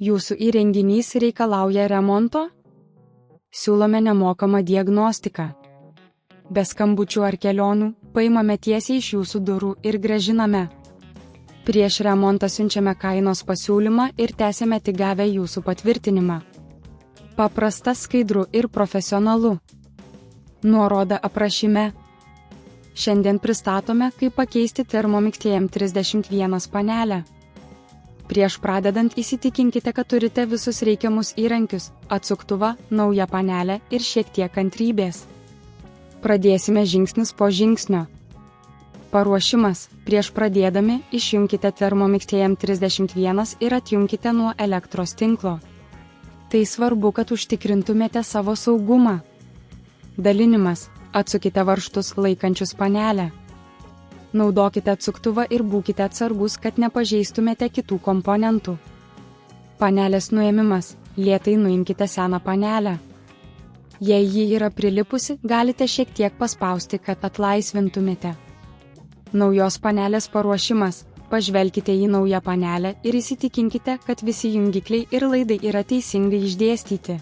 Jūsų įrenginys reikalauja remonto? Siūlome nemokamą diagnostiką. Be skambučių ar kelionių, paimame tiesiai iš jūsų durų ir grąžiname. Prieš remontą siunčiame kainos pasiūlymą ir tęsiame tik gavę jūsų patvirtinimą. Paprasta, skaidru ir profesionalu. Nuoroda aprašyme. Šiandien pristatome, kaip pakeisti Thermomix TM31 panelę. Prieš pradedant įsitikinkite, kad turite visus reikiamus įrankius, atsuktuvą, naują panelę ir šiek tiek kantrybės. Pradėsime žingsnis po žingsnio. Paruošimas. Prieš pradėdami, išjunkite Thermomix TM31 ir atjunkite nuo elektros tinklo. Tai svarbu, kad užtikrintumėte savo saugumą. Dalinimas. Atsukite varžtus laikančius panelę. Naudokite atsuktuvą ir būkite atsargus, kad nepažeistumėte kitų komponentų. Panelės nuėmimas. Lėtai nuimkite seną panelę. Jei ji yra prilipusi, galite šiek tiek paspausti, kad atlaisvintumėte. Naujos panelės paruošimas. Pažvelkite į naują panelę ir įsitikinkite, kad visi jungikliai ir laidai yra teisingai išdėstyti.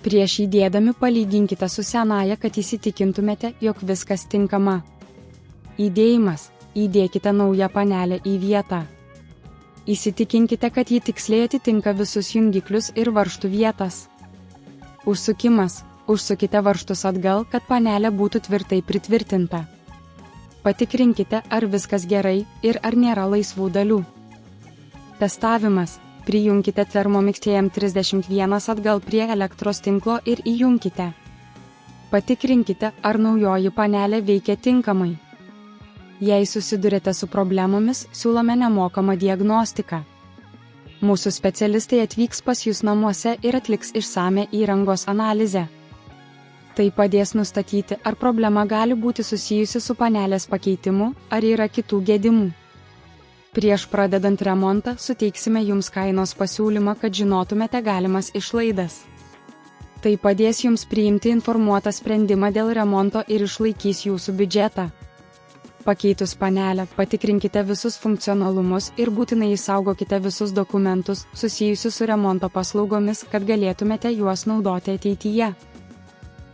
Prieš įdėdami palyginkite su senaja, kad įsitikintumėte, jog viskas tinkama. Įdėjimas. Įdėkite naują panelę į vietą. Įsitikinkite, kad ji tiksliai atitinka visus jungiklius ir varžtų vietas. Užsukimas. Užsukite varžtus atgal, kad panelė būtų tvirtai pritvirtinta. Patikrinkite, ar viskas gerai ir ar nėra laisvų dalių. Testavimas. Prijunkite Thermomix TM31 atgal prie elektros tinklo ir įjunkite. Patikrinkite, ar naujoji panelė veikia tinkamai. Jei susidurite su problemomis, siūlome nemokamą diagnostiką. Mūsų specialistai atvyks pas jūs namuose ir atliks išsame įrangos analizę. Tai padės nustatyti, ar problema gali būti susijusi su panelės pakeitimu, ar yra kitų gedimų. Prieš pradedant remontą suteiksime jums kainos pasiūlymą, kad žinotumėte galimas išlaidas. Tai padės jums priimti informuotą sprendimą dėl remonto ir išlaikys jūsų biudžetą. Pakeitus panelę, patikrinkite visus funkcionalumus ir būtinai išsaugokite visus dokumentus susijusius su remonto paslaugomis, kad galėtumėte juos naudoti ateityje.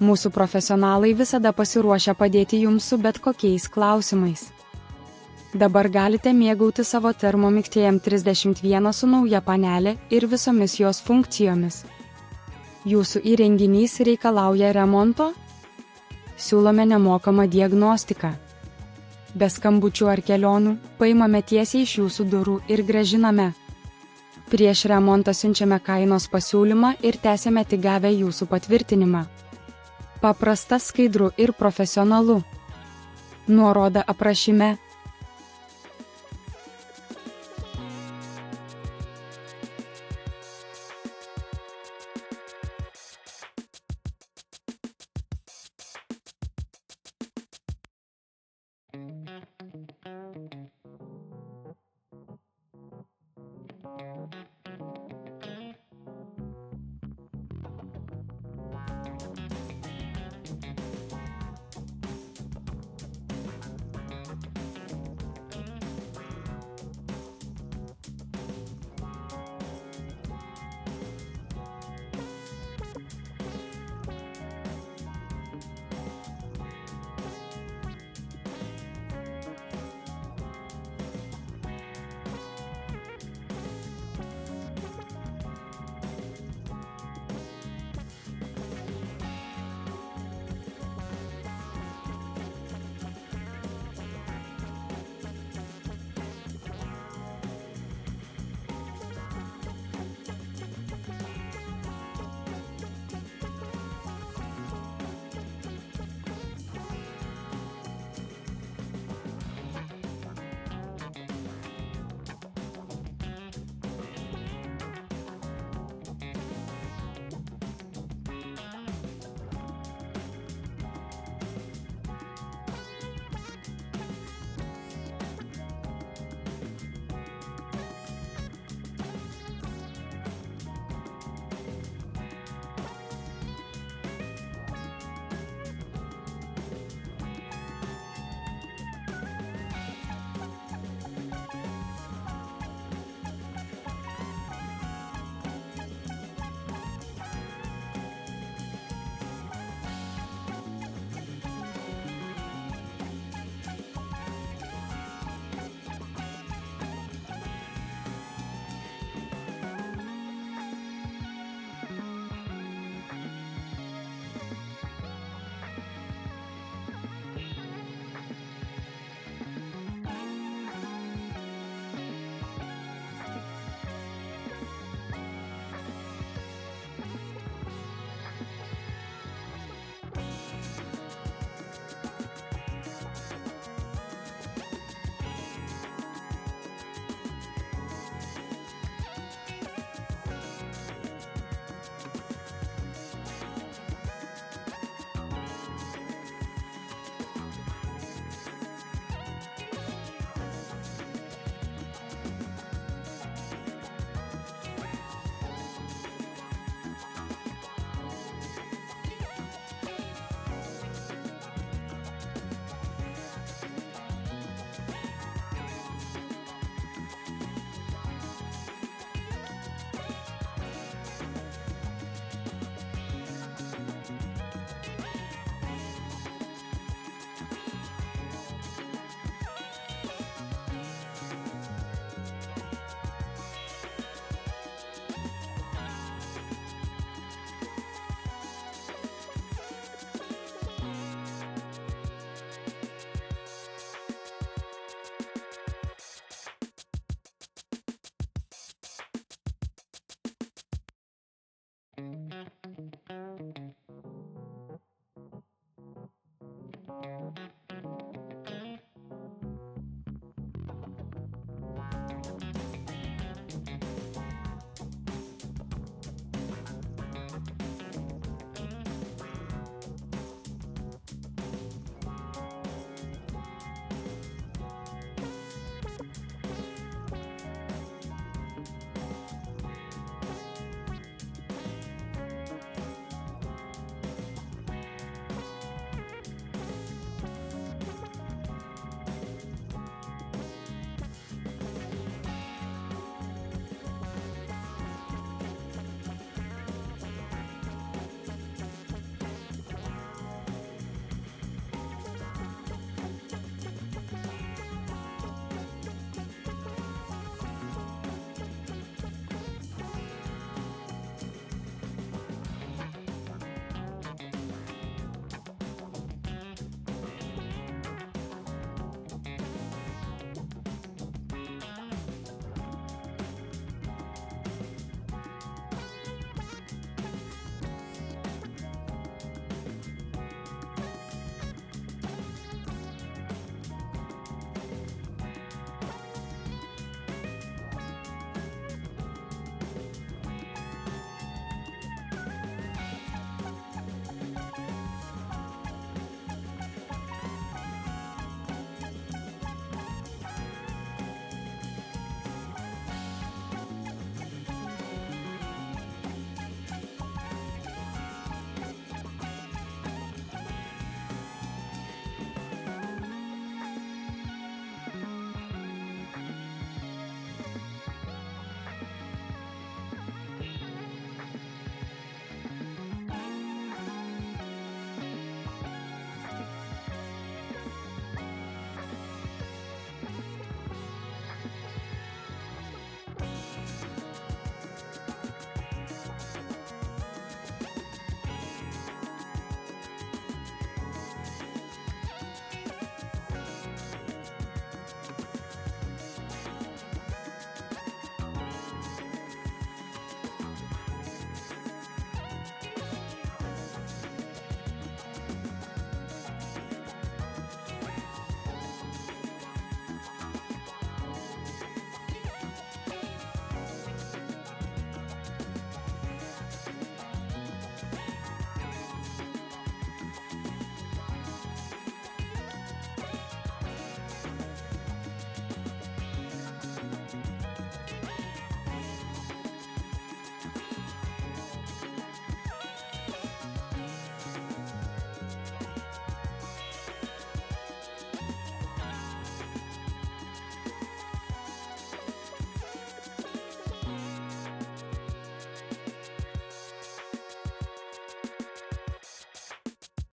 Mūsų profesionalai visada pasiruošę padėti jums su bet kokiais klausimais. Dabar galite mėgauti savo Thermomix TM31 su nauja panelė ir visomis jos funkcijomis. Jūsų įrenginys reikalauja remonto? Siūlome nemokamą diagnostiką. Be skambučių ar kelionių, paimame tiesiai iš jūsų durų ir grąžiname. Prieš remontą siunčiame kainos pasiūlymą ir tęsiame tik gavę jūsų patvirtinimą. Paprasta, skaidru ir profesionalu. Nuoroda aprašyme.